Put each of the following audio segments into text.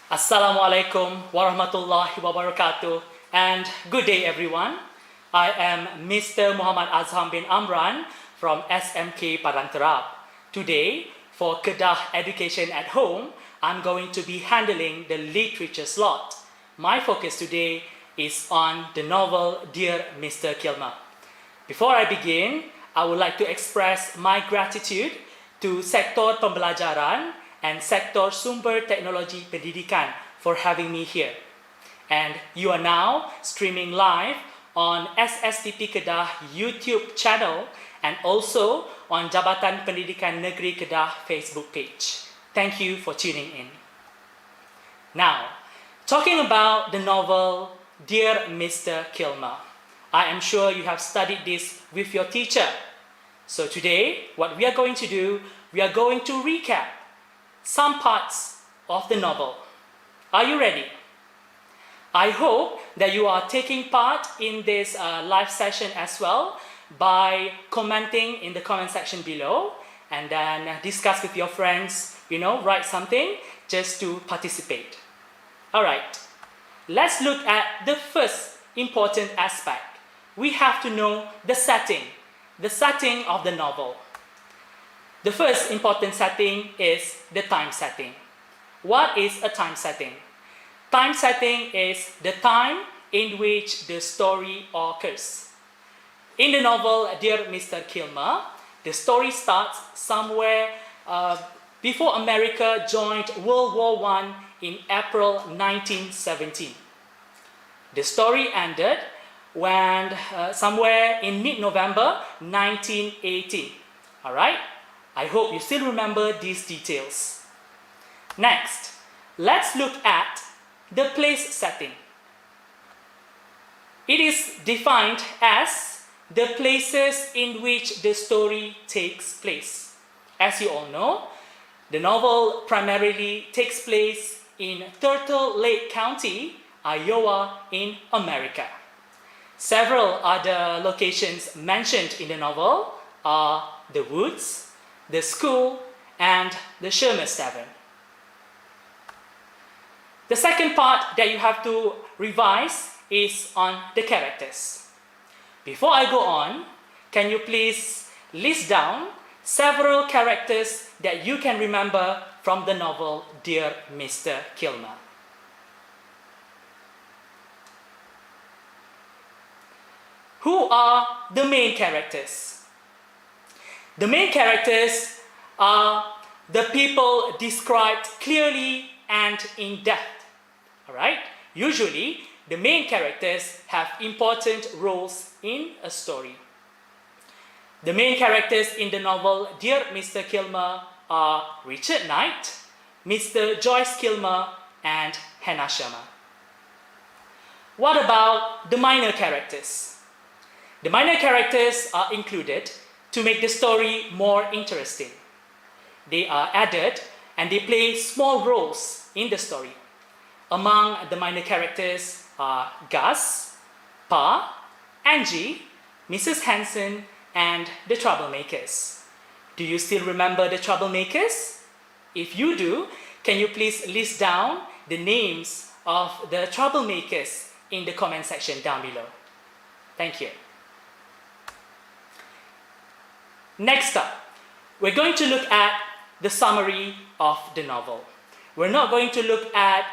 Assalamualaikum warahmatullahi wabarakatuh and good day everyone. I am Mr. Muhammad Azham bin Amran from SMK Padang Terap. Today, for Kedah Education at Home, I'm going to be handling the literature slot. My focus today is on the novel Dear Mr. Kilmer. Before I begin, I would like to express my gratitude to Sektor Pembelajaran and Sektor Sumber Teknologi Pendidikan for having me here. And you are now streaming live on SSTP Kedah YouTube channel and also on Jabatan Pendidikan Negeri Kedah Facebook page. Thank you for tuning in. Now, talking about the novel Dear Mr. Kilmer. I am sure you have studied this with your teacher. So today, what we are going to do, we are going to recap some parts of the novel. Are you ready? I hope that you are taking part in this live session as well by commenting in the comment section below and then discuss with your friends, write something just to participate. Alright, let's look at the first important aspect. We have to know the setting of the novel. The first important setting is the time setting. What is a time setting? Time setting is the time in which the story occurs. In the novel Dear Mr. Kilmer, the story starts somewhere before America joined World War I in April 1917. The story ended when somewhere in mid-November 1918. Alright? I hope you still remember these details. Next, let's look at the place setting. It is defined as the places in which the story takes place. As you all know, the novel primarily takes place in Turtle Lake County, Iowa in America. Several other locations mentioned in the novel are the woods, the school, and the Sherman's Tavern. The second part that you have to revise is on the characters. Before I go on, can you please list down several characters that you can remember from the novel Dear Mr. Kilmer? Who are the main characters? The main characters are the people described clearly and in depth. Alright? Usually, the main characters have important roles in a story. The main characters in the novel Dear Mr. Kilmer are Richard Knight, Mr. Joyce Kilmer, and Hannah Sharma. What about the minor characters? The minor characters are included to make the story more interesting. They are added and they play small roles in the story. Among the minor characters are Gus, Pa, Angie, Mrs. Hanson, and the troublemakers. Do you still remember the troublemakers? If you do, can you please list down the names of the troublemakers in the comment section down below? Thank you. Next up, we're going to look at the summary of the novel. We're not going to look at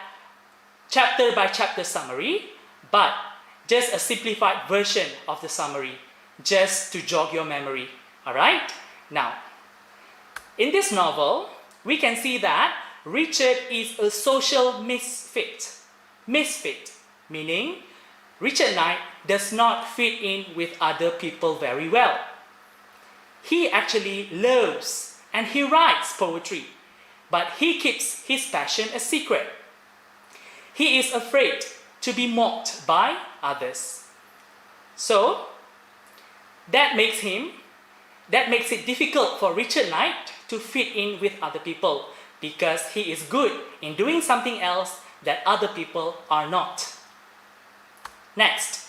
chapter by chapter summary, but just a simplified version of the summary, just to jog your memory. Alright? Now, in this novel, we can see that Richard is a social misfit. Misfit, meaning Richard Knight does not fit in with other people very well. He actually loves and he writes poetry, but he keeps his passion a secret. He is afraid to be mocked by others. So, that makes it difficult for Richard Knight to fit in with other people because he is good in doing something else that other people are not. Next,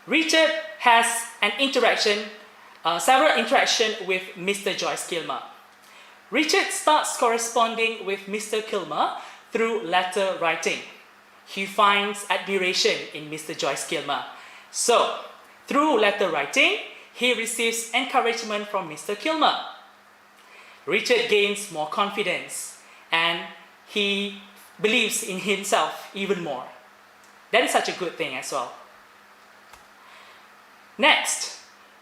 Richard has several interactions with Mr. Joyce Kilmer. Richard starts corresponding with Mr. Kilmer through letter writing. He finds admiration in Mr. Joyce Kilmer. So, through letter writing, he receives encouragement from Mr. Kilmer. Richard gains more confidence and he believes in himself even more. That is such a good thing as well. Next,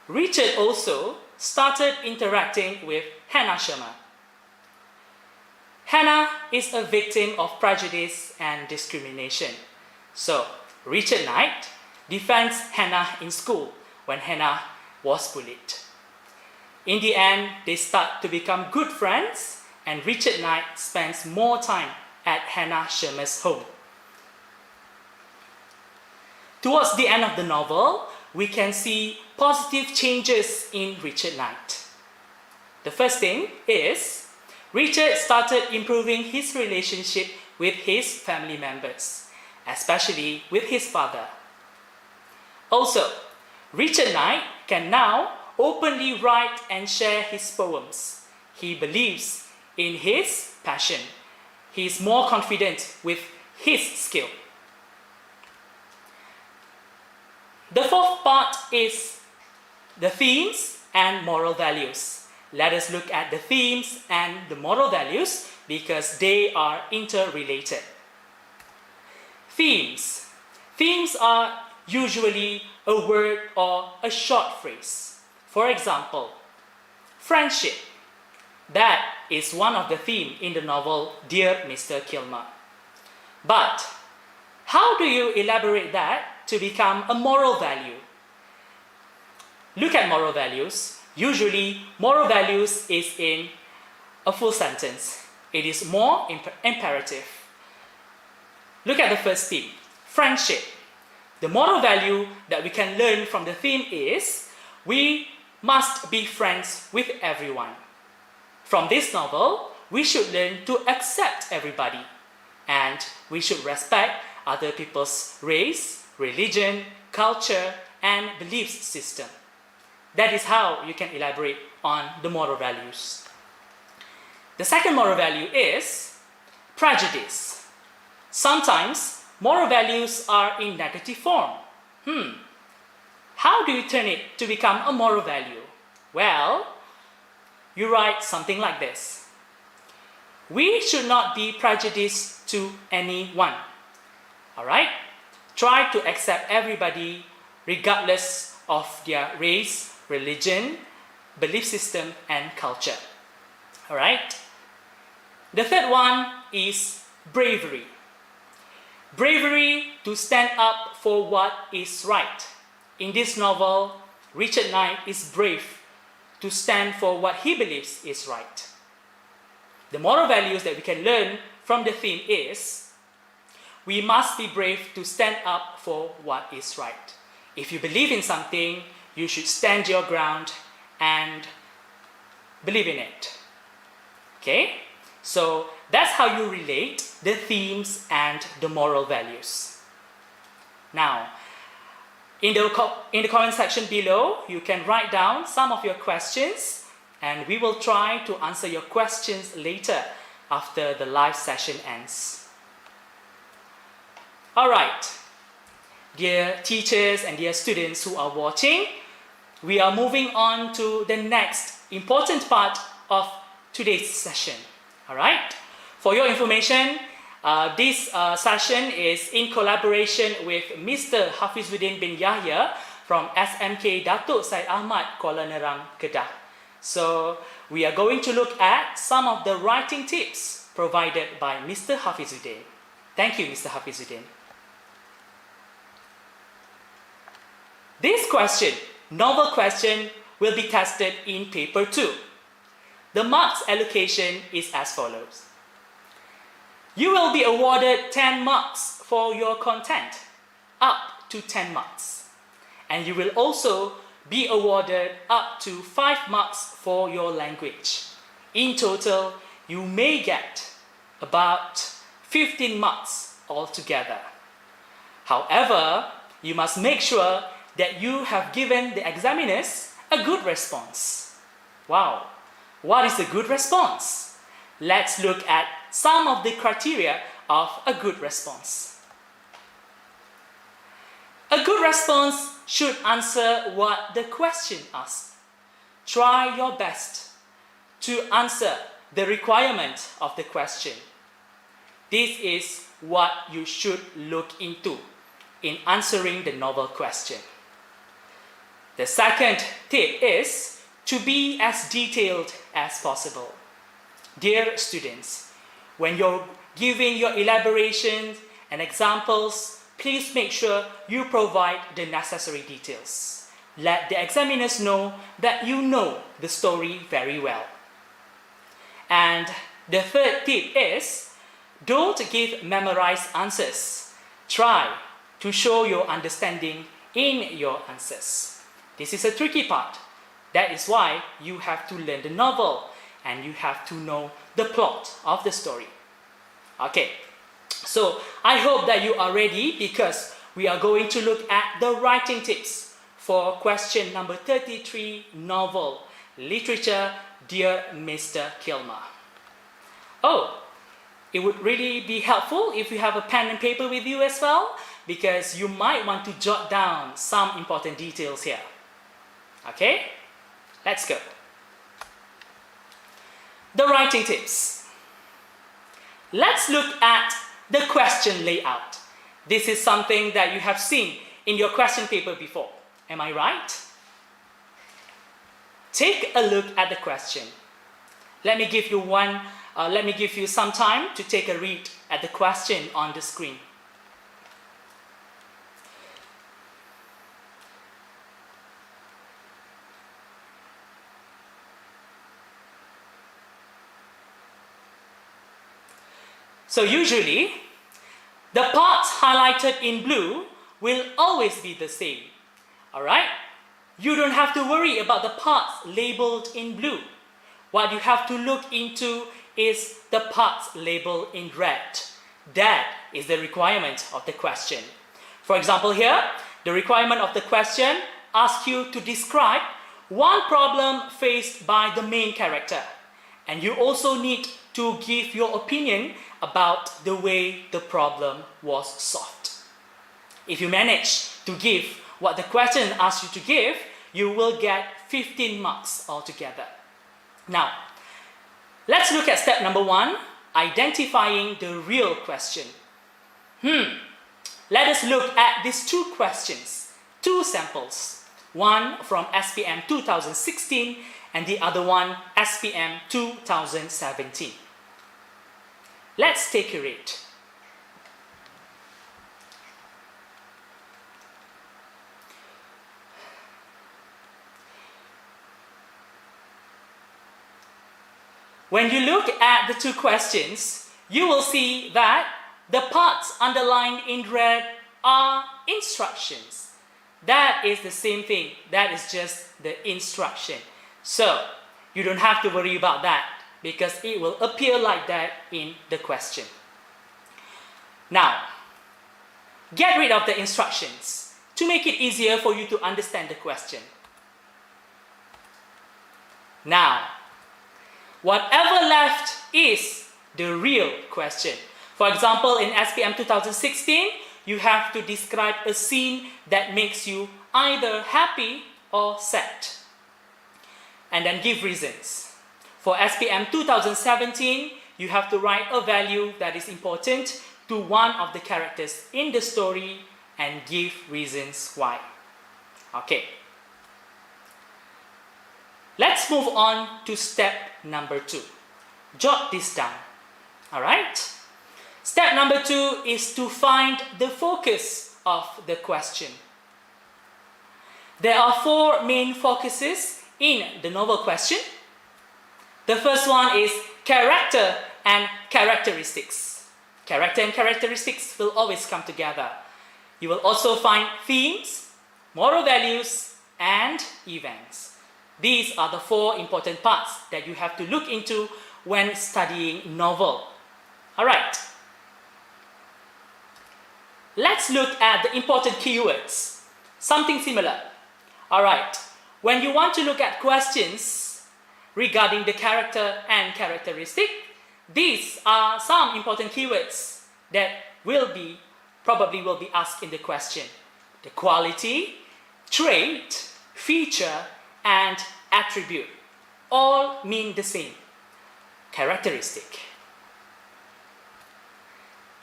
Richard also started interacting with Hannah Sharma. Hannah is a victim of prejudice and discrimination. So, Richard Knight defends Hannah in school when Hannah was bullied. In the end, they start to become good friends, and Richard Knight spends more time at Hannah Sharma's home. Towards the end of the novel, we can see positive changes in Richard Knight. The first thing is, Richard started improving his relationship with his family members, especially with his father. Also, Richard Knight can now openly write and share his poems. He believes in his passion. He is more confident with his skill. The fourth part is the themes and moral values. Let us look at the themes and the moral values because they are interrelated. Themes. Themes are usually a word or a short phrase. For example, friendship. That is one of the themes in the novel Dear Mr. Kilmer. But how do you elaborate that to become a moral value? Look at moral values. Usually, moral values is in a full sentence. It is more imperative. Look at the first theme, friendship. The moral value that we can learn from the theme is we must be friends with everyone. From this novel, we should learn to accept everybody and we should respect other people's race, religion, culture, and belief system. That is how you can elaborate on the moral values. The second moral value is prejudice. Sometimes moral values are in negative form. How do you turn it to become a moral value? Well, you write something like this. We should not be prejudiced to anyone. Alright? Try to accept everybody regardless of their race, religion, belief system, and culture. Alright? The third one is bravery. Bravery to stand up for what is right. In this novel, Richard Knight is brave to stand for what he believes is right. The moral values that we can learn from the theme is we must be brave to stand up for what is right. If you believe in something, you should stand your ground and believe in it. Okay? So that's how you relate the themes and the moral values. Now, in the comment section below, you can write down some of your questions and we will try to answer your questions later after the live session ends. Alright, dear teachers and dear students who are watching, we are moving on to the next important part of today's session. Alright, for your information, this session is in collaboration with Mr. Hafizuddin bin Yahya from SMK Datuk Syed Ahmad, Kuala Nerang, Kedah. So, we are going to look at some of the writing tips provided by Mr. Hafizuddin. Thank you, Mr. Hafizuddin. This question, novel question, will be tested in paper 2. The marks allocation is as follows. You will be awarded 10 marks for your content, up to 10 marks. And you will also be awarded up to 5 marks for your language. In total, you may get about 15 marks altogether. However, you must make sure that you have given the examiners a good response. Wow, what is a good response? Let's look at some of the criteria of a good response. A good response should answer what the question asks. Try your best to answer the requirement of the question. This is what you should look into in answering the novel question. The second tip is to be as detailed as possible. Dear students, when you're giving your elaborations and examples, please make sure you provide the necessary details. Let the examiners know that you know the story very well. And the third tip is, don't give memorized answers. Try to show your understanding in your answers. This is a tricky part. That is why you have to learn the novel and you have to know the plot of the story. Okay, so I hope that you are ready because we are going to look at the writing tips for question number 33, novel, literature, Dear Mr. Kilmer. Oh, it would really be helpful if you have a pen and paper with you as well, because you might want to jot down some important details here. Okay, let's go. The writing tips. Let's look at the question layout. This is something that you have seen in your question paper before. Am I right? Take a look at the question. Let me give you some time to take a read at the question on the screen. So usually, the parts highlighted in blue will always be the same. Alright? You don't have to worry about the parts labeled in blue. What you have to look into is the parts labeled in red. That is the requirement of the question. For example here, the requirement of the question asks you to describe one problem faced by the main character. And you also need to give your opinion about the way the problem was solved. If you manage to give what the question asks you to give, you will get 15 marks altogether. Now, let's look at step number 1, identifying the real question. Let us look at these two questions, two samples. One from SPM 2016 and the other one SPM 2017. Let's take a read. When you look at the two questions, you will see that the parts underlined in red are instructions. That is the same thing. That is just the instruction. So, you don't have to worry about that because it will appear like that in the question. Now, get rid of the instructions to make it easier for you to understand the question. Now, whatever left is the real question. For example, in SPM 2016, you have to describe a scene that makes you either happy or sad. And then give reasons. For SPM 2017, you have to write a value that is important to one of the characters in the story and give reasons why. Okay. Let's move on to step number 2. Jot this down. Alright? Step number 2 is to find the focus of the question. There are 4 main focuses in the novel question. The first one is character and characteristics. Character and characteristics will always come together. You will also find themes, moral values, and events. These are the 4 important parts that you have to look into when studying novel. Alright. Let's look at the important keywords. Something similar. Alright. When you want to look at questions regarding the character and characteristic, these are some important keywords that probably will be asked in the question. The quality, trait, feature, and attribute all mean the same, characteristic.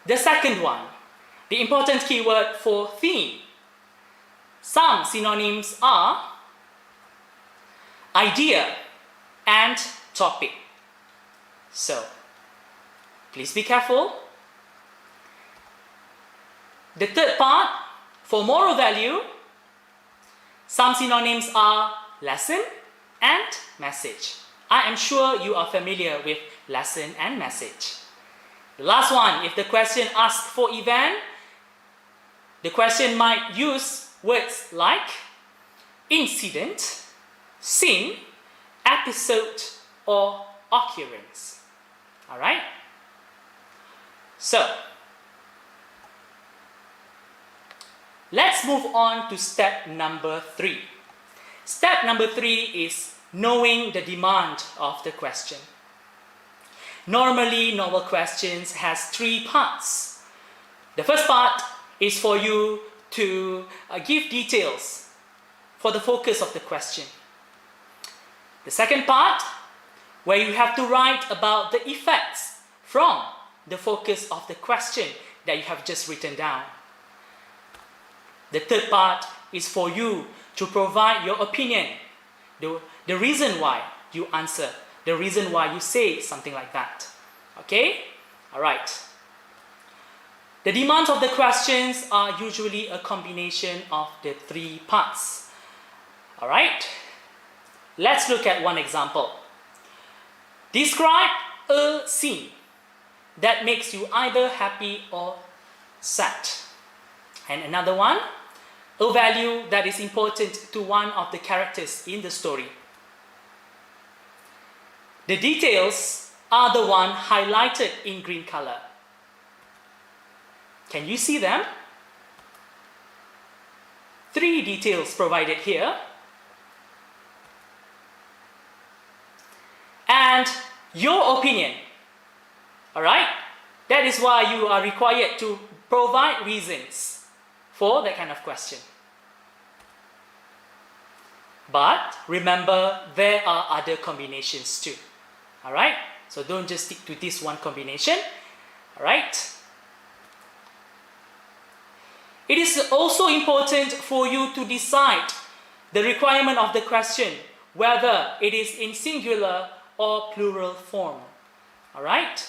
The second one, the important keyword for theme. Some synonyms are idea and topic. So, please be careful. The third part, for moral value, some synonyms are lesson and message. I am sure you are familiar with lesson and message. The last one, if the question asks for event, the question might use words like incident, scene, episode, or occurrence. Alright? So, let's move on to step number 3. Step number 3 is knowing the demand of the question. Normally, novel questions has 3 parts. The first part is for you to give details for the focus of the question. The second part, where you have to write about the effects from the focus of the question that you have just written down. The third part is for you to provide your opinion, the reason why you answer, the reason why you say something like that. Okay? Alright. The demands of the questions are usually a combination of the 3 parts. Alright? Let's look at one example. Describe a scene that makes you either happy or sad. And another one, a value that is important to one of the characters in the story. The details are the one highlighted in green color. Can you see them? 3 details provided here. And your opinion. Alright? That is why you are required to provide reasons for that kind of question. But remember, there are other combinations too. Alright? So don't just stick to this one combination. Alright? It is also important for you to decide the requirement of the question, whether it is in singular or plural form. Alright?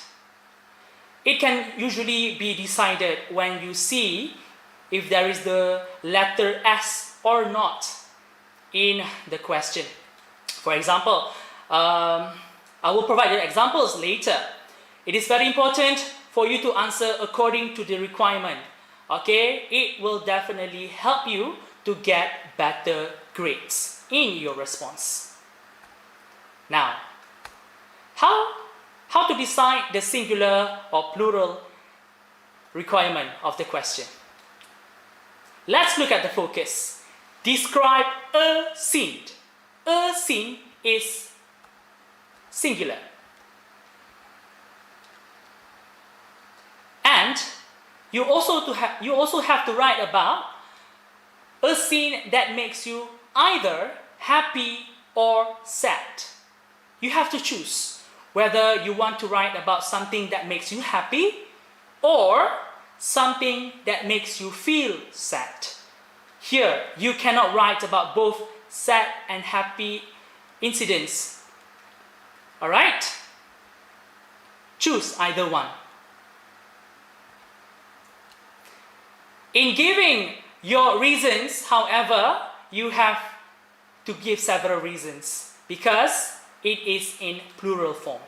It can usually be decided when you see if there is the letter S or not in the question. For example, I will provide the examples later. It is very important for you to answer according to the requirement. Okay? It will definitely help you to get better grades in your response. Now, how to decide the singular or plural requirement of the question? Let's look at the focus. Describe a scene. A scene is singular. And you also have to write about a scene that makes you either happy or sad. You have to choose whether you want to write about something that makes you happy or something that makes you feel sad. Here, you cannot write about both sad and happy incidents. Alright? Choose either one. In giving your reasons, however, you have to give several reasons because it is in plural form.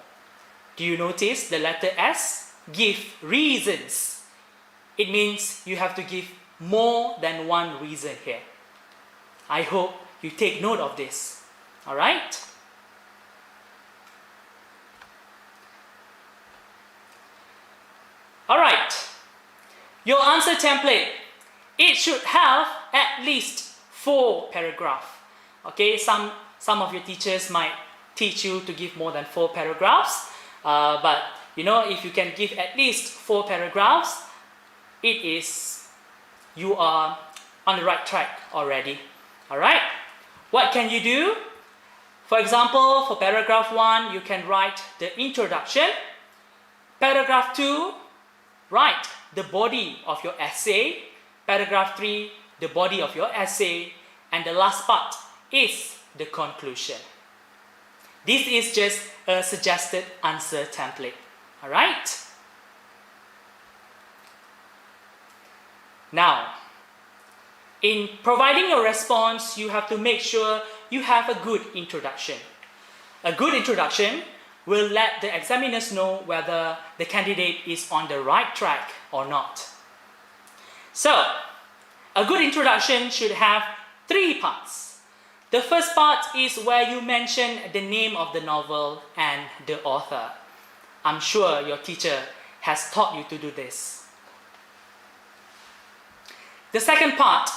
Do you notice the letter S? Give reasons. It means you have to give more than one reason here. I hope you take note of this. Alright? Alright. Your answer template, it should have at least 4 paragraphs. Okay, some of your teachers might teach you to give more than 4 paragraphs, but if you can give at least 4 paragraphs, you are on the right track already. Alright? What can you do? For example, for paragraph 1, you can write the introduction. Paragraph 2, write the body of your essay. Paragraph 3, the body of your essay. And the last part is the conclusion. This is just a suggested answer template. Alright? Now, in providing your response, you have to make sure you have a good introduction. A good introduction will let the examiners know whether the candidate is on the right track or not. So, a good introduction should have 3 parts. The first part is where you mention the name of the novel and the author. I'm sure your teacher has taught you to do this. The second part,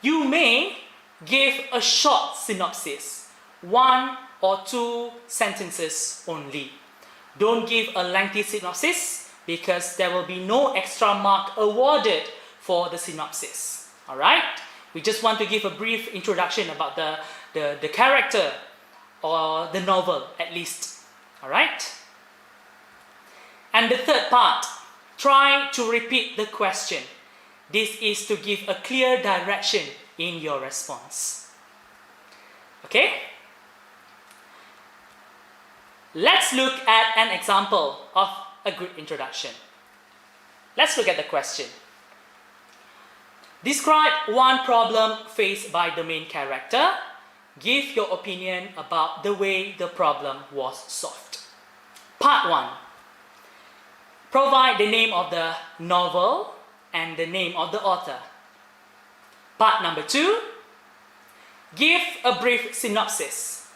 you may give a short synopsis, 1 or 2 sentences only. Don't give a lengthy synopsis because there will be no extra mark awarded for the synopsis. Alright? We just want to give a brief introduction about the character or the novel at least. Alright? And the third part, try to repeat the question. This is to give a clear direction in your response. Okay? Let's look at an example of a good introduction. Let's look at the question. Describe one problem faced by the main character. Give your opinion about the way the problem was solved. Part 1. Provide the name of the novel and the name of the author. Part number 2. Give a brief synopsis.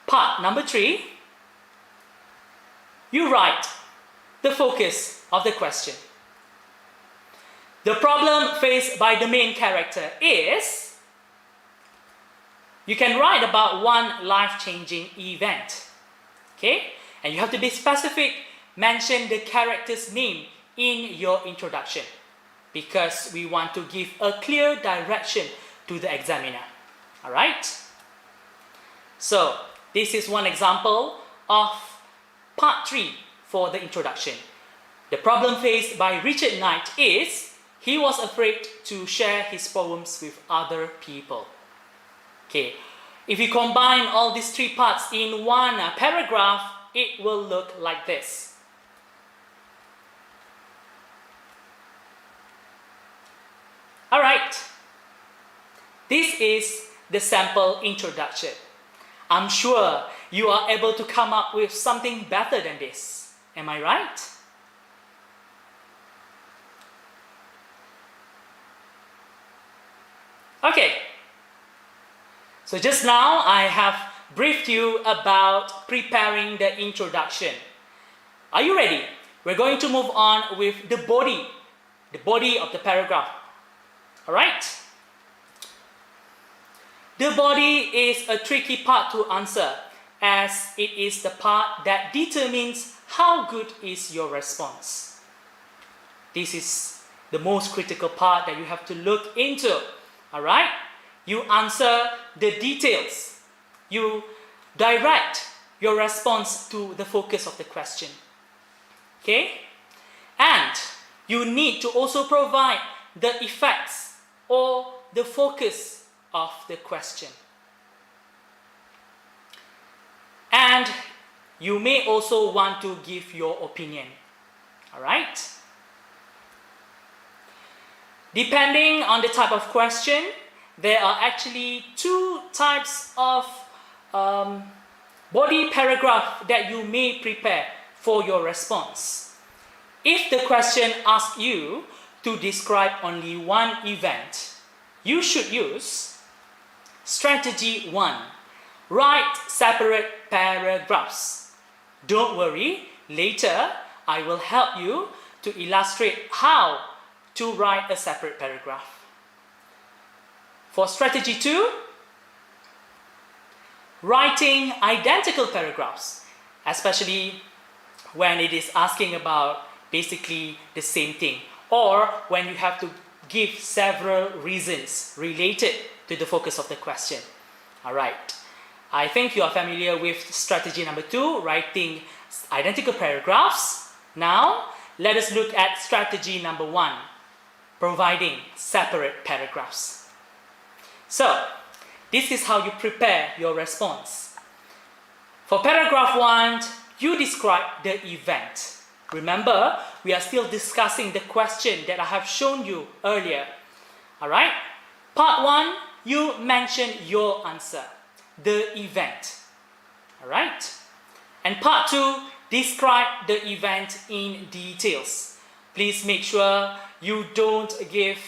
Part number 3. You write the focus of the question. The problem faced by the main character is, you can write about one life-changing event. Okay? And you have to be specific, mention the character's name in your introduction because we want to give a clear direction to the examiner. Alright? So, this is one example of part 3 for the introduction. The problem faced by Richard Knight is, he was afraid to share his poems with other people. Okay, if you combine all these 3 parts in one paragraph, it will look like this. Alright, this is the sample introduction. I'm sure you are able to come up with something better than this. Am I right? Okay, so just now I have briefed you about preparing the introduction. Are you ready? We're going to move on with the body of the paragraph. Alright? The body is a tricky part to answer as it is the part that determines how good is your response. This is the most critical part that you have to look into. Alright? You answer the details. You direct your response to the focus of the question. Okay? And you need to also provide the effects or the focus of the question. And you may also want to give your opinion. Alright? Depending on the type of question, there are actually 2 types of body paragraph that you may prepare for your response. If the question asks you to describe only one event, you should use strategy 1. Write separate paragraphs. Don't worry, later I will help you to illustrate how to write a separate paragraph. For strategy 2, writing identical paragraphs, especially when it is asking about basically the same thing, or when you have to give several reasons related to the focus of the question. Alright, I think you are familiar with strategy number 2, writing identical paragraphs. Now, let us look at strategy number 1, providing separate paragraphs. So, this is how you prepare your response. For paragraph 1, you describe the event. Remember, we are still discussing the question that I have shown you earlier. Alright? Part 1, you mention your answer, the event. Alright? And part 2, describe the event in details. Please make sure you don't give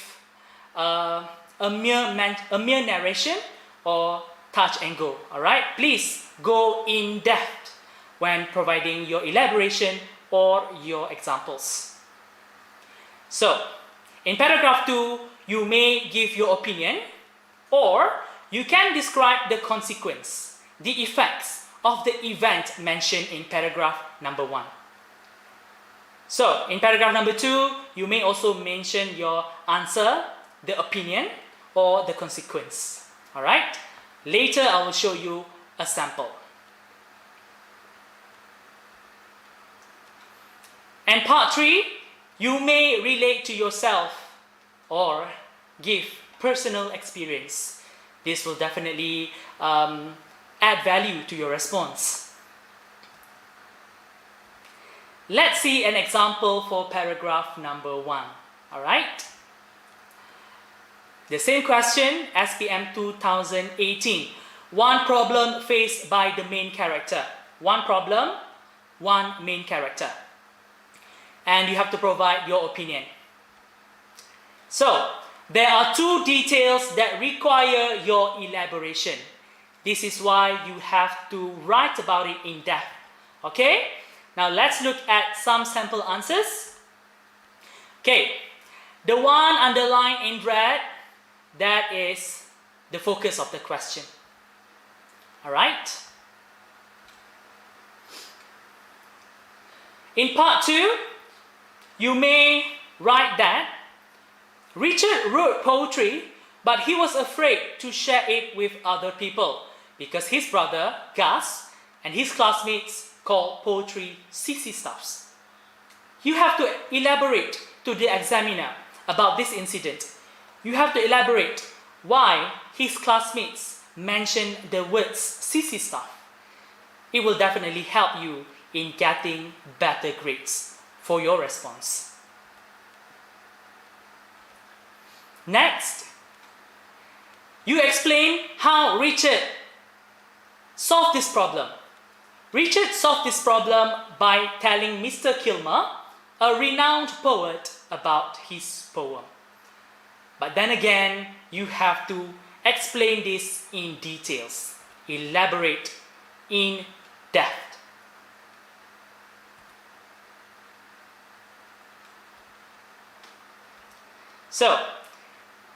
a mere narration or touch and go. Alright? Please go in depth when providing your elaboration or your examples. So, in paragraph 2, you may give your opinion, or you can describe the consequence, the effects of the event mentioned in paragraph number 1. So, in paragraph number 2, you may also mention your answer, the opinion, or the consequence. Alright? Later, I will show you a sample. And part 3, you may relate to yourself or give personal experience. This will definitely add value to your response. Let's see an example for paragraph number 1. Alright? The same question, SPM 2018. One problem faced by the main character. One problem, one main character. And you have to provide your opinion. So, there are 2 details that require your elaboration. This is why you have to write about it in depth. Okay? Now let's look at some sample answers. Okay, the one underlined in red, that is the focus of the question. Alright? In part 2, you may write that Richard wrote poetry, but he was afraid to share it with other people because his brother, Gus, and his classmates called poetry sissy stuffs. You have to elaborate to the examiner about this incident. You have to elaborate why his classmates mentioned the words sissy stuff. It will definitely help you in getting better grades for your response. Next, you explain how Richard solved this problem. Richard solved this problem by telling Mr. Kilmer, a renowned poet, about his poem. But then again, you have to explain this in details, elaborate in depth. So,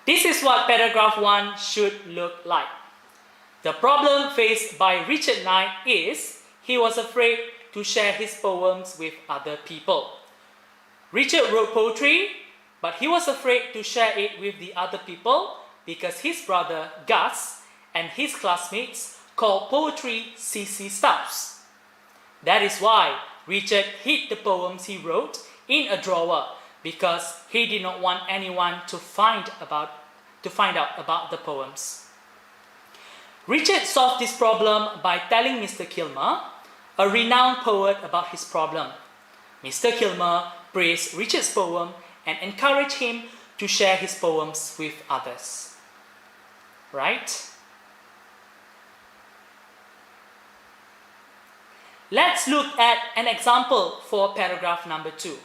this is what paragraph 1 should look like. The problem faced by Richard Knight is he was afraid to share his poems with other people. Richard wrote poetry, but he was afraid to share it with the other people because his brother Gus and his classmates called poetry sissy stuffs. That is why Richard hid the poems he wrote in a drawer because he did not want anyone to find out about the poems. Richard solved this problem by telling Mr. Kilmer, a renowned poet, about his problem. Mr. Kilmer praised Richard's poem and encouraged him to share his poems with others. Right? Let's look at an example for paragraph number 2.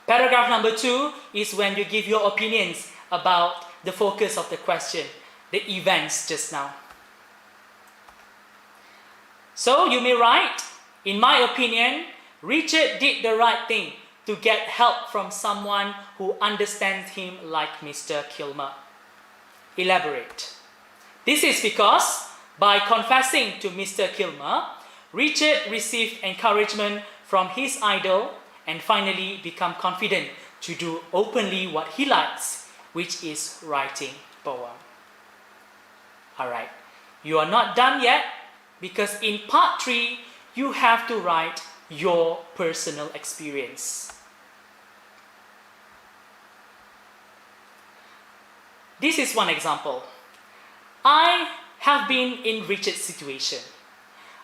Paragraph number 2 is when you give your opinions about the focus of the question, the events just now. So you may write, in my opinion, Richard did the right thing to get help from someone who understands him like Mr. Kilmer. Elaborate. This is because By confessing to Mr. Kilmer, Richard received encouragement from his idol and finally become confident to do openly what he likes, which is writing poem. Alright, you are not done yet because in part 3, you have to write your personal experience. This is one example. I have been in Richard's situation.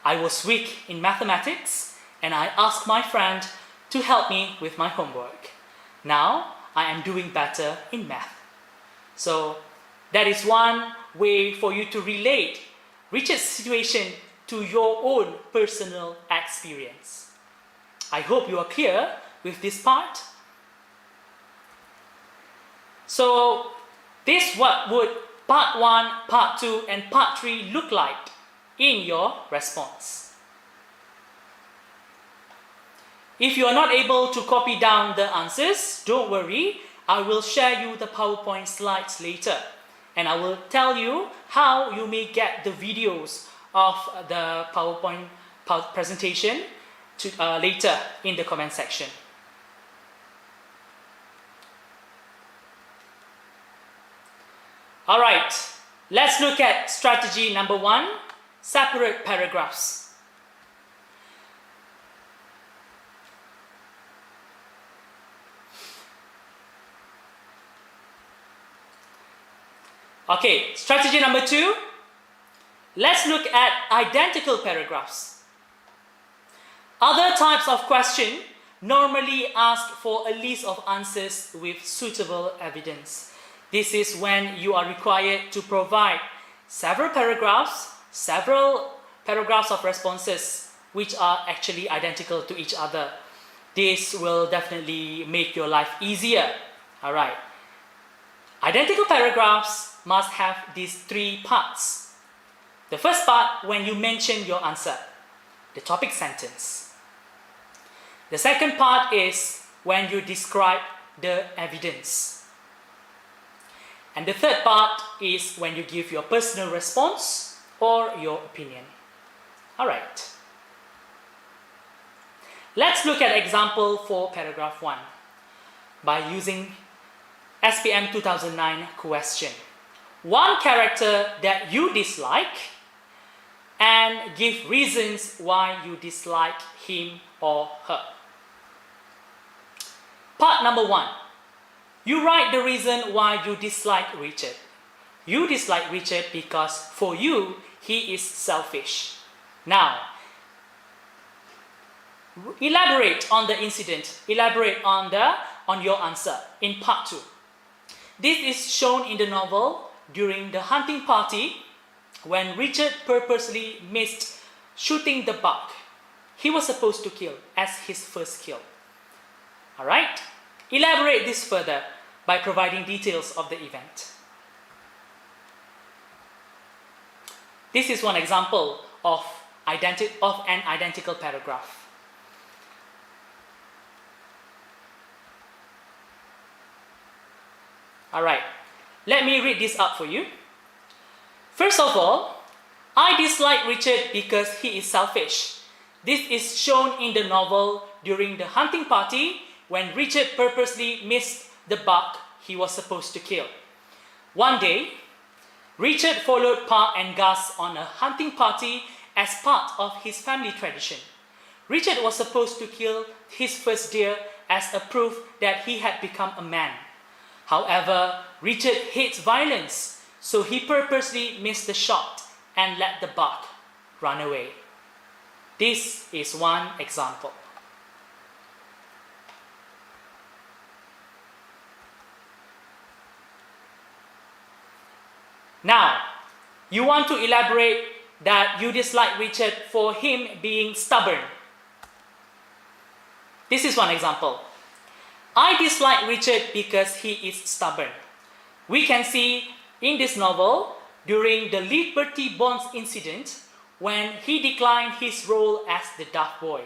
I was weak in mathematics and I asked my friend to help me with my homework. Now I am doing better in math. So that is one way for you to relate Richard's situation to your own personal experience. I hope you are clear with this part. So this what would part 1, part 2 and part 3 look like in your response. If you are not able to copy down the answers, don't worry, I will share you the PowerPoint slides later and I will tell you how you may get the videos of the PowerPoint presentation later in the comment section. Alright, let's look at strategy number 1, separate paragraphs. Okay, strategy number 2, let's look at identical paragraphs. Other types of question normally ask for a list of answers with suitable evidence. This is when you are required to provide several paragraphs of responses which are actually identical to each other. This will definitely make your life easier. Alright. Identical paragraphs must have these 3 parts. The first part, when you mention your answer, the topic sentence. The second part is when you describe the evidence. And the third part is when you give your personal response or your opinion. Alright. Let's look at example for paragraph 1 by using SPM 2009 question. One character that you dislike and give reasons why you dislike him or her. Part number 1. You write the reason why you dislike Richard. You dislike Richard because for you, he is selfish. Now, elaborate on the incident. Elaborate on your answer in part 2. This is shown in the novel during the hunting party when Richard purposely missed shooting the buck he was supposed to kill as his first kill. Alright? Elaborate this further by providing details of the event. This is one example of an identical paragraph. Alright, let me read this up for you. First of all, I dislike Richard because he is selfish. This is shown in the novel during the hunting party when Richard purposely missed the buck he was supposed to kill. One day, Richard followed Pa and Gus on a hunting party as part of his family tradition. Richard was supposed to kill his first deer as a proof that he had become a man. However, Richard hates violence, so he purposely missed the shot and let the buck run away. This is one example. Now, you want to elaborate that you dislike Richard for him being stubborn. This is one example. I dislike Richard because he is stubborn. We can see in this novel, during the Liberty Bonds incident, when he declined his role as the Duff Boy.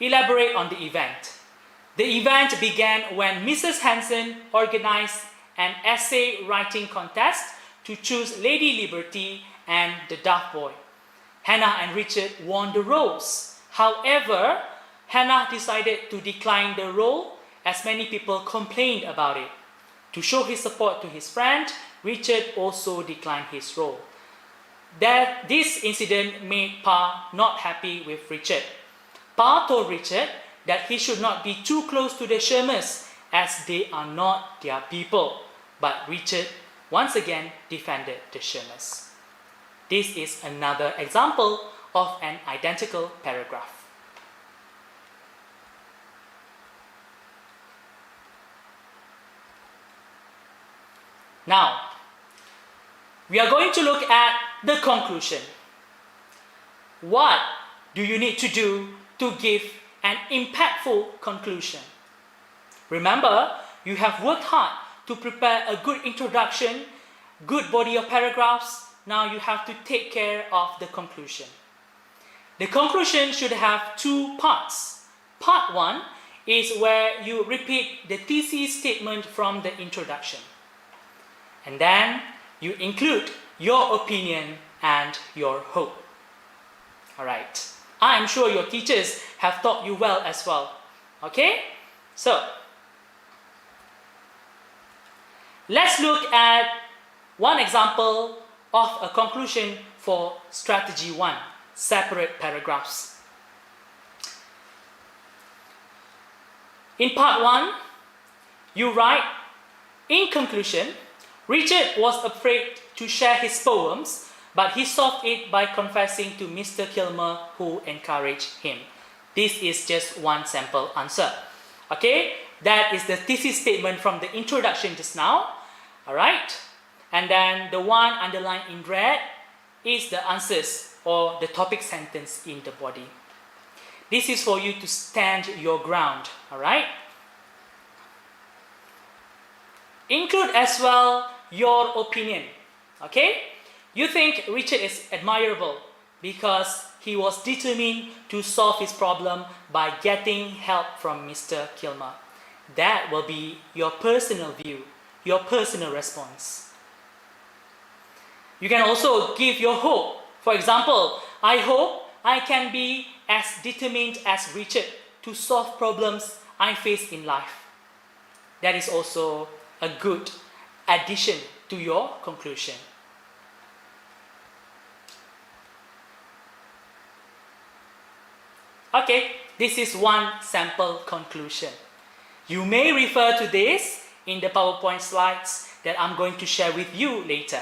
Elaborate on the event. The event began when Mrs. Hanson organized an essay writing contest to choose Lady Liberty and the Duff Boy. Hannah and Richard won the roles. However, Hannah decided to decline the role as many people complained about it. To show his support to his friend, Richard also declined his role. This incident made Pa not happy with Richard. Pa told Richard that he should not be too close to the Shermers as they are not their people. But Richard once again defended the Shermers. This is another example of an identical paragraph. Now, we are going to look at the conclusion. What do you need to do to give an impactful conclusion? Remember, you have worked hard to prepare a good introduction, good body of paragraphs. Now you have to take care of the conclusion. The conclusion should have two parts. Part 1 is where you repeat the thesis statement from the introduction. And then you include your opinion and your hope. Alright, I am sure your teachers have taught you well as well. Okay, so let's look at one example of a conclusion for strategy 1, separate paragraphs. In part 1, you write, in conclusion, Richard was afraid to share his poems, but he solved it by confessing to Mr. Kilmer, who encouraged him. This is just one sample answer. Okay, that is the thesis statement from the introduction just now. Alright, and then the one underlined in red is the answers or the topic sentence in the body. This is for you to stand your ground. Alright, include as well your opinion. Okay, you think Richard is admirable because he was determined to solve his problem by getting help from Mr. Kilmer. That will be your personal view, your personal response. You can also give your hope. For example, I hope I can be as determined as Richard to solve problems I face in life. That is also a good addition to your conclusion. Okay, this is one sample conclusion. You may refer to this in the PowerPoint slides that I'm going to share with you later.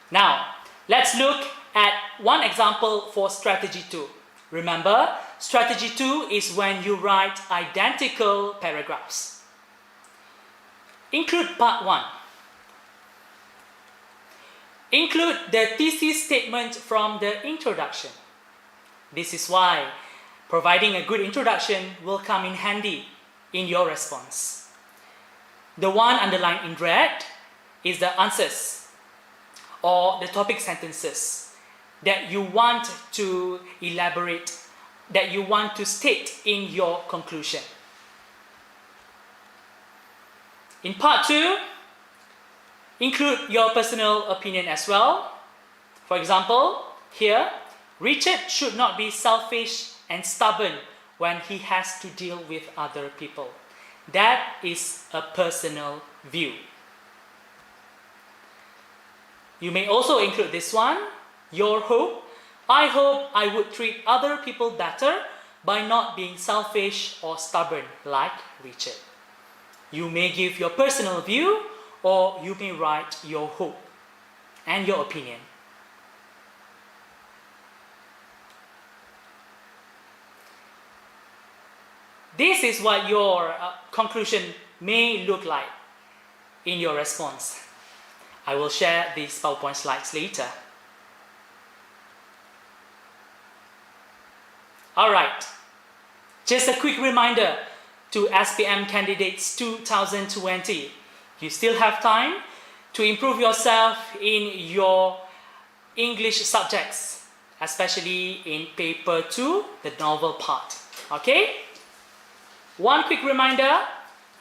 Now, let's look at one example for strategy 2. Remember, strategy 2 is when you write identical paragraphs. Include part 1. Include the thesis statement from the introduction. This is why providing a good introduction will come in handy in your response. The one underlined in red is the answers or the topic sentences that you want to elaborate, that you want to state in your conclusion. In part 2, include your personal opinion as well. For example, here, Richard should not be selfish and stubborn when he has to deal with other people. That is a personal view. You may also include this one, your hope. I hope I would treat other people better by not being selfish or stubborn like Richard. You may give your personal view, or you may write your hope and your opinion. This is what your conclusion may look like in your response. I will share these PowerPoint slides later. Alright, just a quick reminder to SPM candidates 2020. You still have time to improve yourself in your English subjects, especially in paper 2, the novel part. Okay? One quick reminder,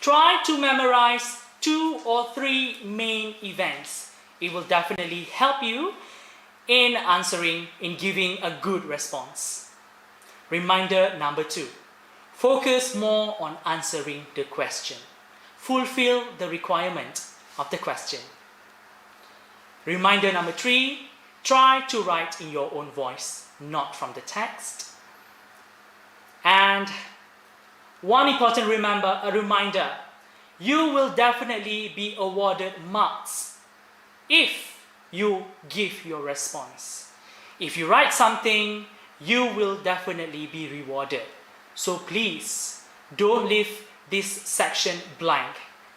try to memorize 2 or 3 main events. It will definitely help you in answering, in giving a good response. Reminder number 2, focus more on answering the question. Fulfill the requirement of the question. Reminder number 3, try to write in your own voice, not from the text. And one important reminder, you will definitely be awarded marks if you give your response. If you write something, you will definitely be rewarded. So please, don't leave this section blank.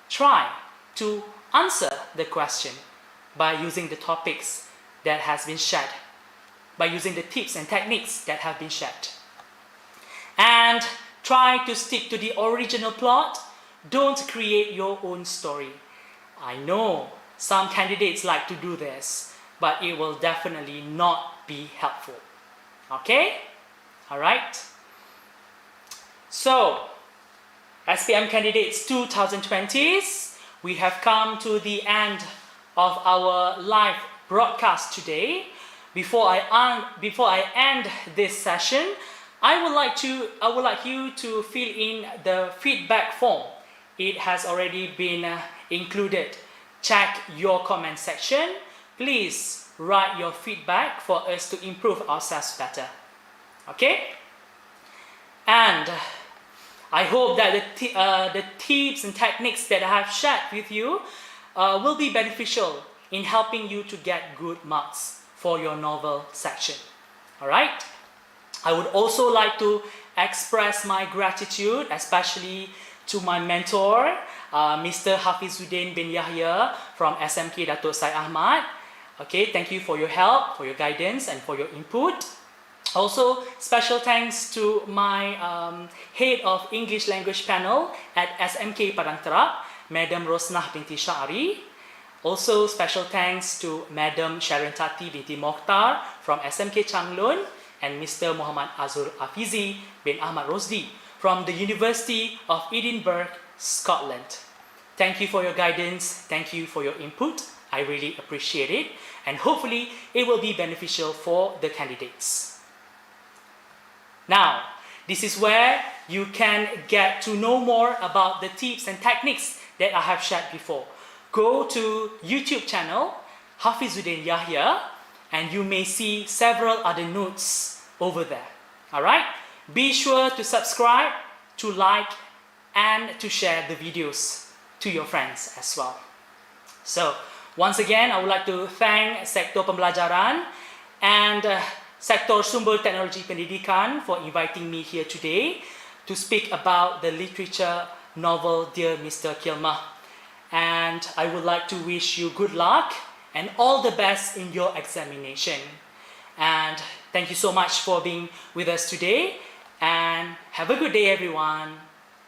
Try to answer the question by using the topics that has been shared, by using the tips and techniques that have been shared. And try to stick to the original plot. Don't create your own story. I know some candidates like to do this, but it will definitely not be helpful. Okay? Alright? So, SPM candidates 2020s, we have come to the end of our live broadcast today. Before I end this session, I would like you to fill in the feedback form. It has already been included. Check your comment section. Please write your feedback for us to improve ourselves better. Okay? And I hope that the tips and techniques that I have shared with you will be beneficial in helping you to get good marks for your novel section. Alright? I would also like to express my gratitude, especially to my mentor, Mr. Hafizuddin bin Yahya from SMK Datuk Syed Ahmad. Okay, thank you for your help, for your guidance, and for your input. Also, special thanks to my head of English language panel at SMK Padang Terap, Madam Rosnah binti Syari. Also, special thanks to Madam Sharon Tati binti Mokhtar from SMK Changlun, and Mr. Muhammad Azur Afizi bin Ahmad Rosdi from the University of Edinburgh, Scotland. Thank you for your guidance. Thank you for your input. I really appreciate it, and hopefully it will be beneficial for the candidates. Now, this is where you can get to know more about the tips and techniques that I have shared before. Go to YouTube channel Hafizuddin Yahya, and you may see several other notes over there. Alright? Be sure to subscribe, to like, and to share the videos to your friends as well. So, once again, I would like to thank Sektor Pembelajaran and Sektor Sumber Teknologi Pendidikan for inviting me here today to speak about the literature novel Dear Mr. Kilmah. And I would like to wish you good luck and all the best in your examination. And thank you so much for being with us today, and have a good day, everyone.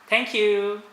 Thank you.